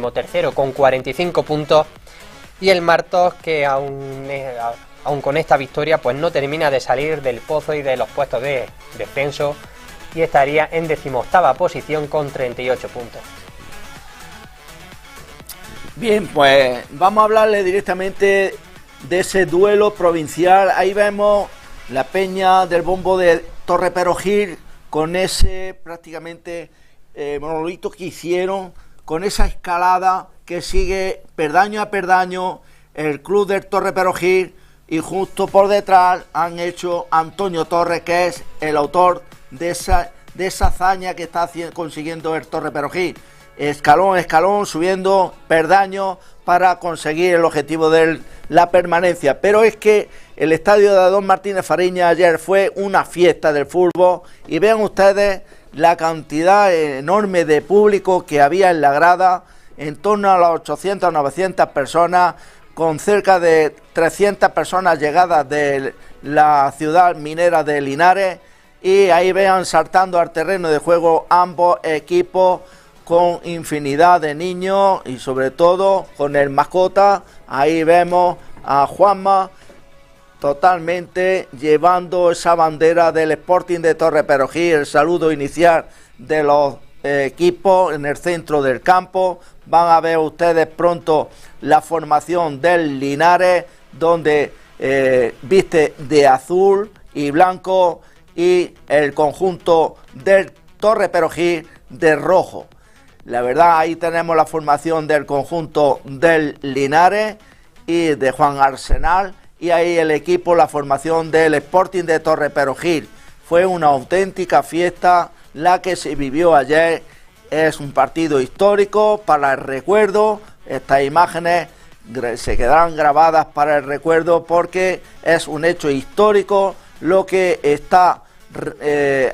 decimotercero con 45 puntos. Y el Martos, que aún con esta victoria pues no termina de salir del pozo y de los puestos de descenso, y estaría en 18ª posición con 38 puntos. Bien, pues vamos a hablarle directamente de ese duelo provincial. Ahí vemos la peña del Bombo de Torre Perogil con ese prácticamente monolito que hicieron, con esa escalada que sigue perdaño a perdaño el club del Torre Perogil, y justo por detrás han hecho Antonio Torres, que es el autor de esa hazaña que está consiguiendo el Torre Perogil. Escalón a escalón, subiendo perdaños para conseguir el objetivo de la permanencia. Pero es que el estadio de Adón Martínez Fariña ayer fue una fiesta del fútbol, y vean ustedes la cantidad enorme de público que había en la grada, en torno a las 800 o 900 personas, con cerca de 300 personas llegadas de la ciudad minera de Linares, y ahí vean saltando al terreno de juego ambos equipos, con infinidad de niños y sobre todo con el mascota. Ahí vemos a Juanma totalmente llevando esa bandera del Sporting de Torre Perogil, el saludo inicial de los equipos en el centro del campo. Van a ver ustedes pronto la formación del Linares, donde viste de azul y blanco, y el conjunto del Torre Perogil de rojo. La verdad, ahí tenemos la formación del conjunto del Linares y de Juan Arsenal, y ahí el equipo, la formación del Sporting de Torre Perogil. Fue una auténtica fiesta la que se vivió ayer. Es un partido histórico para el recuerdo. Estas imágenes se quedarán grabadas para el recuerdo, porque es un hecho histórico lo que está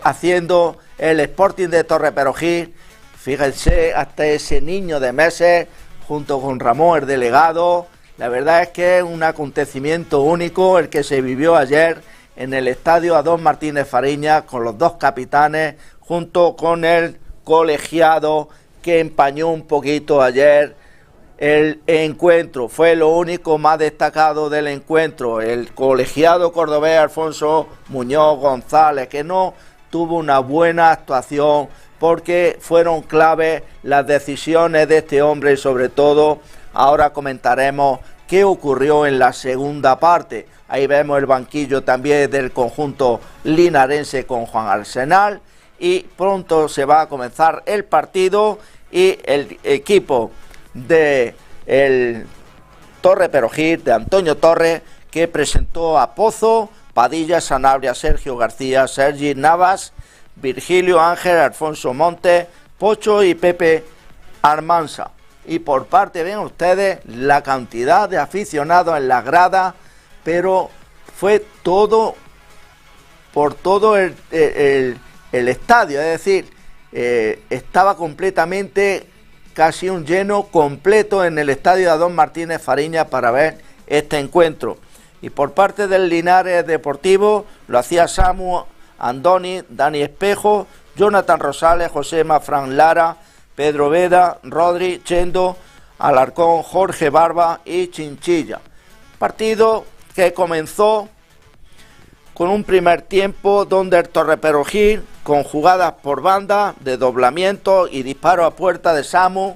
haciendo el Sporting de Torre Perogil. Fíjense, hasta ese niño de meses, junto con Ramón, el delegado. La verdad es que es un acontecimiento único el que se vivió ayer en el estadio Adón Martínez Fariña, con los dos capitanes, junto con el colegiado que empañó un poquito ayer el encuentro. Fue lo único más destacado del encuentro, el colegiado cordobés Alfonso Muñoz González, que no tuvo una buena actuación, porque fueron clave las decisiones de este hombre, y sobre todo ahora comentaremos qué ocurrió en la segunda parte. Ahí vemos el banquillo también del conjunto linarense con Juan Arsenal, y pronto se va a comenzar el partido, y el equipo de el Torre Perogil, de Antonio Torres, que presentó a Pozo, Padilla, Sanabria, Sergio García, Sergi Navas, Virgilio Ángel, Alfonso Montes, Pocho y Pepe Armanza. Y por parte, ven ustedes la cantidad de aficionados en la grada, pero fue todo por todo el estadio, es decir, estaba completamente casi un lleno completo en el estadio de Adón Martínez Fariña para ver este encuentro. Y por parte del Linares Deportivo lo hacía Samu, Andoni, Dani Espejo, Jonathan Rosales, Josema, Fran Lara, Pedro Veda, Rodri, Chendo, Alarcón, Jorge Barba y Chinchilla. Partido que comenzó con un primer tiempo donde el Torre Perogil, con jugadas por banda, de doblamiento y disparo a puerta de Samu,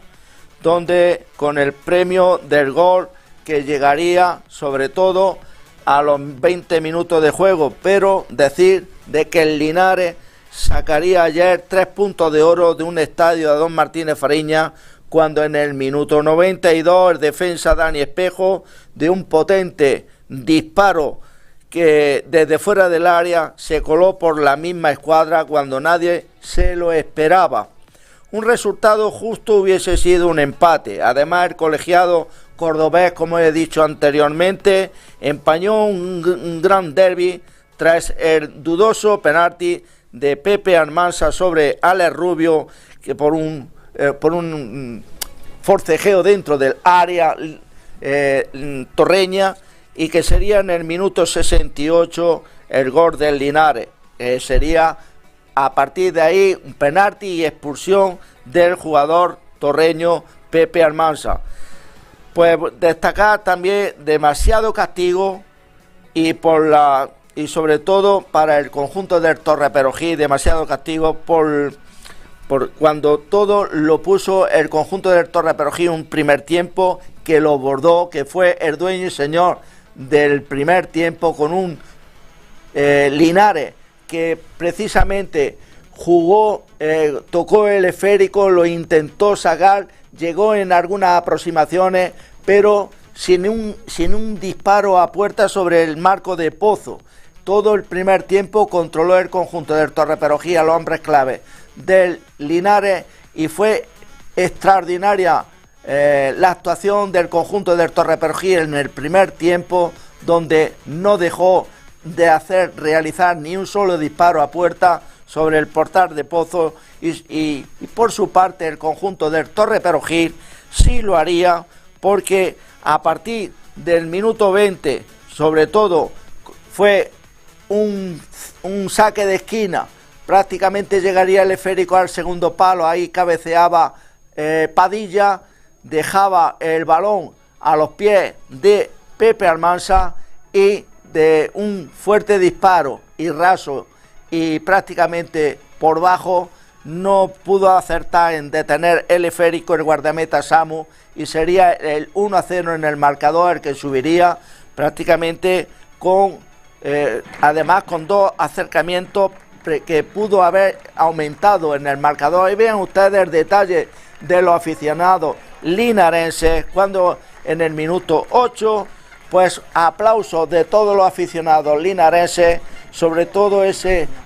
donde con el premio del gol que llegaría sobre todo a los 20 minutos de juego, pero decir de que el Linares sacaría ayer 3 puntos de oro de un estadio de Adón Martínez Fariña, cuando en el minuto 92 el defensa Dani Espejo, de un potente disparo que desde fuera del área se coló por la misma escuadra cuando nadie se lo esperaba. Un resultado justo hubiese sido un empate. Además, el colegiado cordobés, como he dicho anteriormente, empañó un gran derbi tras el dudoso penalti de Pepe Armanza sobre Alex Rubio, que por un forcejeo dentro del área torreña, y que sería en el minuto 68 el gol del Linares. Sería a partir de ahí un penalti y expulsión del jugador torreño Pepe Almansa. Pues destacar también demasiado castigo y sobre todo para el conjunto del Torre Perojí, demasiado castigo por cuando todo lo puso el conjunto del Torre Perojí, un primer tiempo que lo bordó, que fue el dueño y señor del primer tiempo, con un Linares que precisamente jugó, tocó el esférico, lo intentó sacar, llegó en algunas aproximaciones, pero sin un disparo a puerta sobre el marco de Pozo. Todo el primer tiempo controló el conjunto del Torre Perojí a los hombres clave del Linares, y fue extraordinaria la actuación del conjunto del Torre Perojí en el primer tiempo, donde no dejó de realizar ni un solo disparo a puerta sobre el portal de Pozo, y por su parte el conjunto del Torre Perojí sí lo haría, porque a partir del minuto 20, sobre todo, fue un saque de esquina, prácticamente llegaría el esférico al segundo palo, ahí cabeceaba Padilla, dejaba el balón a los pies de Pepe Almansa, y de un fuerte disparo y raso y prácticamente por bajo no pudo acertar en detener el esférico el guardameta Samu, y sería el 1-0 en el marcador, el que subiría prácticamente además con dos acercamientos que pudo haber aumentado en el marcador. Y vean ustedes el detalle de los aficionados linarenses, cuando en el minuto 8, pues aplausos de todos los aficionados linarenses, sobre todo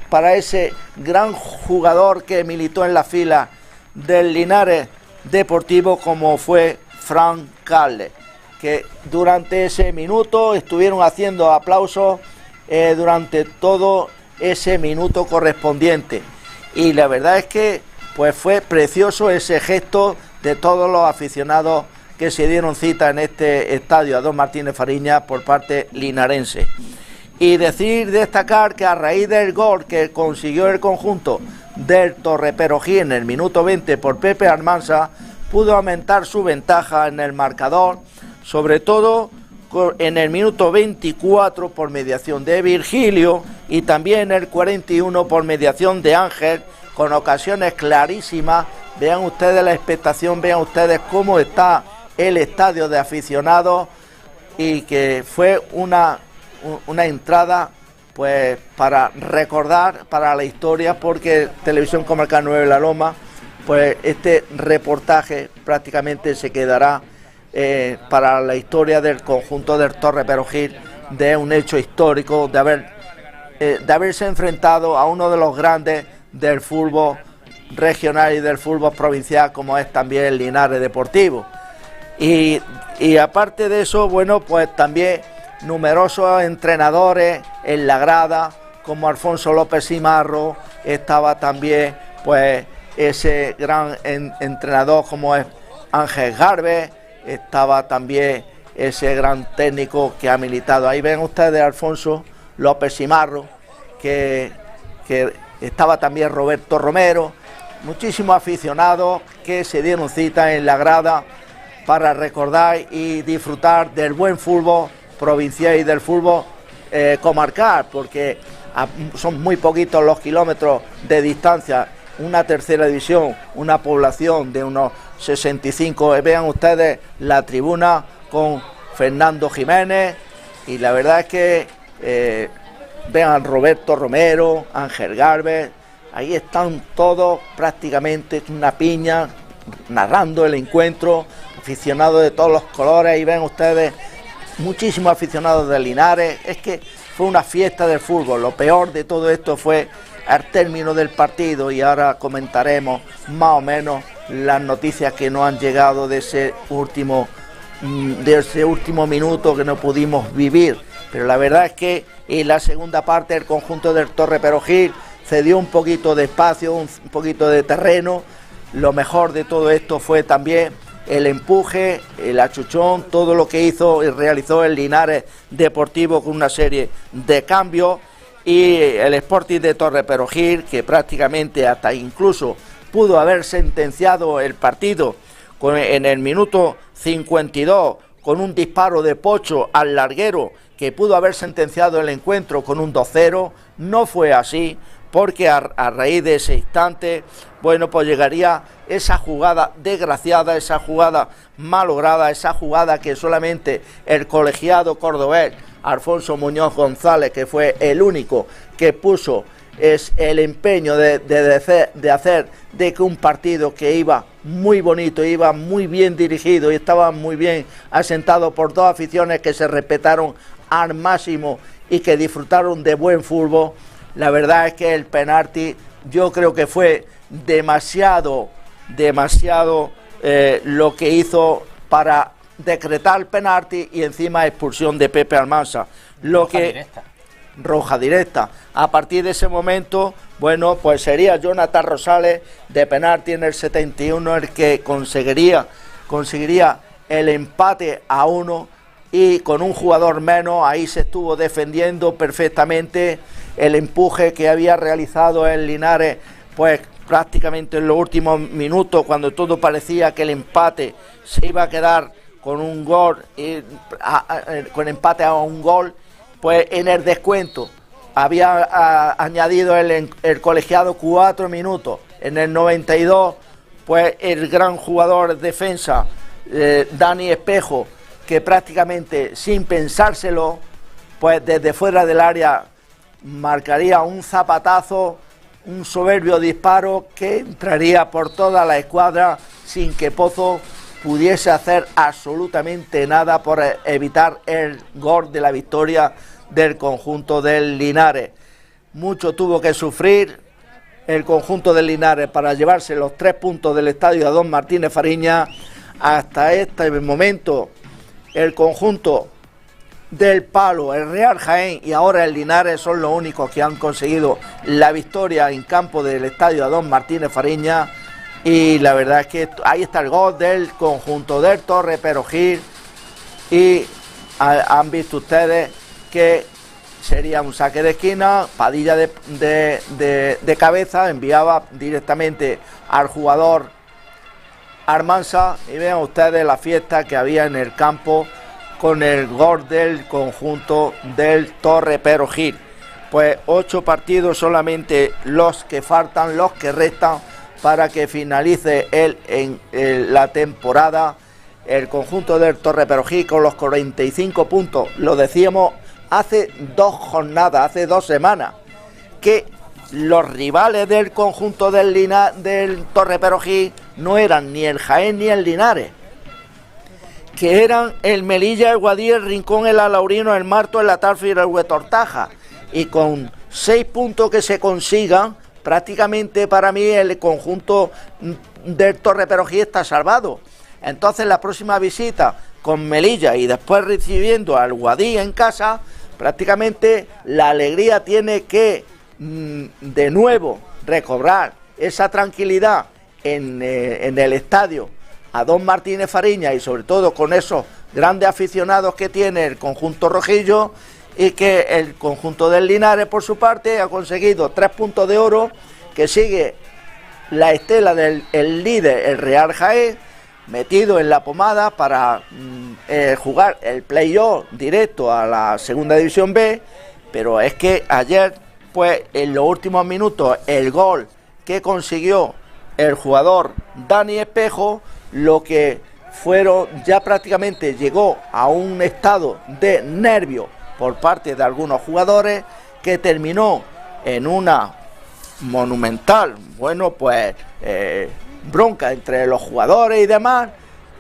para ese gran jugador que militó en la fila del Linares Deportivo, como fue Fran Calde, que durante ese minuto estuvieron haciendo aplausos durante todo ese minuto correspondiente, y la verdad es que pues fue precioso ese gesto de todos los aficionados que se dieron cita en este estadio Adolfo Martínez Fariña por parte linarense. Y destacar que a raíz del gol que consiguió el conjunto del Torre Perojí en el minuto 20 por Pepe Almansa, pudo aumentar su ventaja en el marcador, sobre todo en el minuto 24 por mediación de Virgilio, y también en el 41 por mediación de Ángel, con ocasiones clarísimas. Vean ustedes la expectación, vean ustedes cómo está el estadio de aficionados, y que fue una entrada pues para recordar, para la historia, porque Televisión Comarcal 9 La Loma, pues este reportaje prácticamente se quedará para la historia del conjunto del Torre Perojí, de un hecho histórico de haberse enfrentado a uno de los grandes del fútbol regional y del fútbol provincial, como es también el Linares Deportivo. Y aparte de eso, bueno, pues también numerosos entrenadores en la grada, como Alfonso López Simarro, estaba también pues ese gran entrenador como es Ángel Garbe, estaba también ese gran técnico que ha militado. Ahí ven ustedes Alfonso López Simarro, que estaba también Roberto Romero, muchísimos aficionados que se dieron cita en la grada para recordar y disfrutar del buen fútbol provincial y del fútbol comarcal, porque son muy poquitos los kilómetros de distancia, una tercera división, una población de unos 65, vean ustedes la tribuna con Fernando Jiménez, y la verdad es que vean Roberto Romero, Ángel Garbe, ahí están todos prácticamente una piña narrando el encuentro, aficionados de todos los colores, y ven ustedes muchísimos aficionados de Linares. Es que fue una fiesta del fútbol. Lo peor de todo esto fue al término del partido, y ahora comentaremos más o menos las noticias que nos han llegado de ese último minuto que no pudimos vivir. Pero la verdad es que en la segunda parte el conjunto del Torre Perojí cedió un poquito de espacio, un poquito de terreno. Lo mejor de todo esto fue también el empuje, el achuchón, todo lo que hizo y realizó el Linares Deportivo con una serie de cambios, y el Sporting de Torre Perojí, que prácticamente hasta incluso pudo haber sentenciado el partido en el minuto 52 con un disparo de Pocho al larguero que pudo haber sentenciado el encuentro con un 2-0. No fue así, porque a raíz de ese instante, bueno, pues llegaría esa jugada desgraciada, esa jugada malograda, esa jugada que solamente el colegiado cordobés Alfonso Muñoz González, que fue el único que puso el empeño de hacer de que un partido que iba muy bonito, iba muy bien dirigido y estaba muy bien asentado por dos aficiones que se respetaron al máximo y que disfrutaron de buen fútbol. La verdad es que el penalti yo creo que fue demasiado lo que hizo para decretar el penalti y encima expulsión de Pepe Almansa. Roja directa. A partir de ese momento, bueno, pues sería Jonathan Rosales de penalti en el 71 el que conseguiría el empate a 1, y con un jugador menos ahí se estuvo defendiendo perfectamente el empuje que había realizado el Linares, pues prácticamente en los últimos minutos, cuando todo parecía que el empate se iba a quedar con un gol, con empate a un gol, pues en el descuento había añadido el colegiado 4 minutos. En el 92, pues el gran jugador defensa, Dani Espejo, que prácticamente sin pensárselo, pues desde fuera del área marcaría un zapatazo, un soberbio disparo que entraría por toda la escuadra sin que Pozo pudiese hacer absolutamente nada por evitar el gol de la victoria del conjunto del Linares. Mucho tuvo que sufrir el conjunto del Linares para llevarse los 3 puntos del estadio Adón Martínez Fariña. Hasta este momento el conjunto del Palo, el Real Jaén y ahora el Linares son los únicos que han conseguido la victoria en campo del estadio Adón Martínez Fariña. Y la verdad es que ahí está el gol del conjunto del Torre Perogil, y han visto ustedes que sería un saque de esquina. Padilla de cabeza enviaba directamente al jugador Almansa, y vean ustedes la fiesta que había en el campo con el gol del conjunto del Torre Perogil. Pues 8 partidos solamente los que faltan, los que restan para que finalice la temporada. El conjunto del Torre Perogil con los 45 puntos, lo decíamos hace 2 jornadas, hace 2 semanas, que los rivales del conjunto del Torre Perogil no eran ni el Jaén ni el Linares, que eran el Melilla, el Guadí, el Rincón, el Alaurino, el Marto, el Atalfi y el Huetortaja. Y con 6 puntos que se consigan, prácticamente para mí el conjunto del Torre Perogil está salvado. Entonces la próxima visita con Melilla y después recibiendo al Guadí en casa, prácticamente la alegría tiene que de nuevo recobrar esa tranquilidad en el estadio Adón Martínez Fariña, y sobre todo con esos grandes aficionados que tiene el conjunto rojillo, y que el conjunto del Linares por su parte ha conseguido 3 puntos de oro, que sigue la estela del líder, el Real Jaén, metido en la pomada para jugar el playoff directo a la segunda división B. Pero es que ayer, pues en los últimos minutos, el gol que consiguió el jugador Dani Espejo, lo que fueron, ya prácticamente llegó a un estado de nervio por parte de algunos jugadores, que terminó en una monumental, bueno, pues bronca entre los jugadores y demás,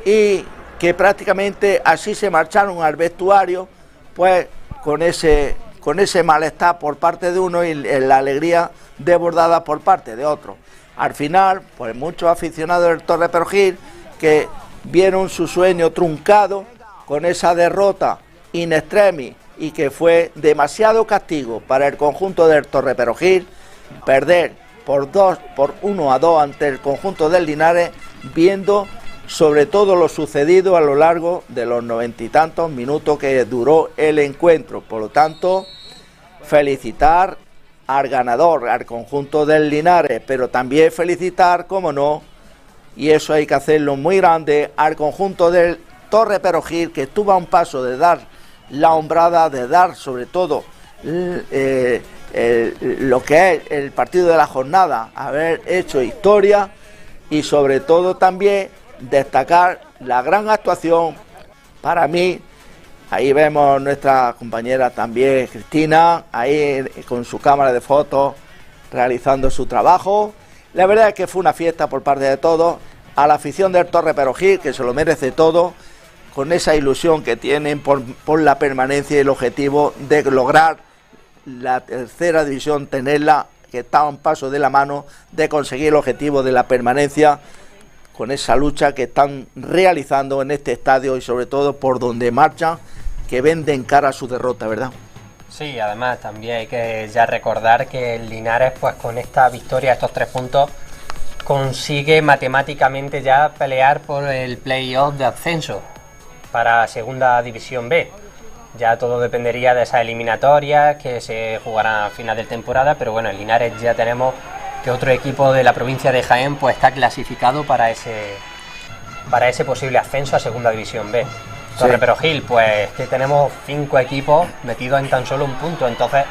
y que prácticamente así se marcharon al vestuario, pues con ese malestar por parte de uno y la alegría desbordada por parte de otro. Al final, pues muchos aficionados del Torre Perogil que vieron su sueño truncado con esa derrota in extremis, y que fue demasiado castigo para el conjunto del Torre Perogil perder por 1-2 ante el conjunto del Linares, viendo sobre todo lo sucedido a lo largo de los 90 y tantos minutos que duró el encuentro. Por lo tanto, felicitar al ganador, al conjunto del Linares, pero también felicitar, como no, y eso hay que hacerlo muy grande al conjunto del Torre Perogil, que estuvo a un paso de dar la hombrada, de dar sobre todo lo que es el partido de la jornada, haber hecho historia, y sobre todo también destacar la gran actuación para mí. Ahí vemos nuestra compañera también, Cristina, ahí con su cámara de fotos realizando su trabajo. La verdad es que fue una fiesta por parte de todos. A la afición del Torre Perogil, que se lo merece todo, con esa ilusión que tienen por la permanencia y el objetivo de lograr la tercera división, tenerla, que está a un paso de la mano de conseguir el objetivo de la permanencia, con esa lucha que están realizando en este estadio y sobre todo por donde marchan, que ven de cara a su derrota, ¿verdad? Sí, además también hay que ya recordar que el Linares, pues con esta victoria, estos 3 puntos, consigue matemáticamente ya pelear por el playoff de ascenso para Segunda División B. Ya todo dependería de esas eliminatorias que se jugarán a final de temporada, pero bueno, en Linares ya tenemos que otro equipo de la provincia de Jaén pues está clasificado para ese posible ascenso a Segunda División B. Torre Perogil, pues que tenemos 5 equipos metidos en tan solo un punto, entonces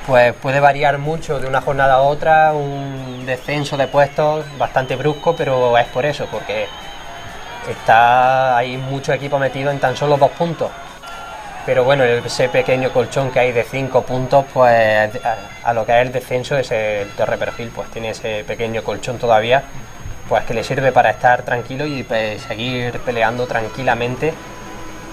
pues puede variar mucho de una jornada a otra, un descenso de puestos bastante brusco, pero es por eso, porque hay muchos equipos metidos en tan solo 2 puntos. Pero bueno, ese pequeño colchón que hay de 5 puntos, pues a lo que es el descenso, el Torre Perogil pues tiene ese pequeño colchón todavía, pues que le sirve para estar tranquilo y pues, seguir peleando tranquilamente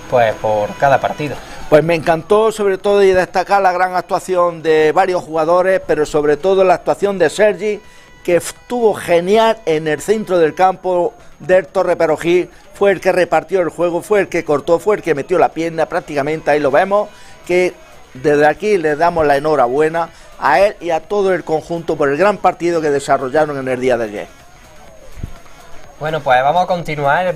pues por cada partido. Pues me encantó sobre todo y destacar la gran actuación de varios jugadores, pero sobre todo la actuación de Sergi, que estuvo genial en el centro del campo del Torre Perogil. Fue el que repartió el juego, fue el que cortó, fue el que metió la pierna prácticamente, ahí lo vemos, que desde aquí le damos la enhorabuena a él y a todo el conjunto por el gran partido que desarrollaron en el día de ayer. Bueno, pues vamos a continuar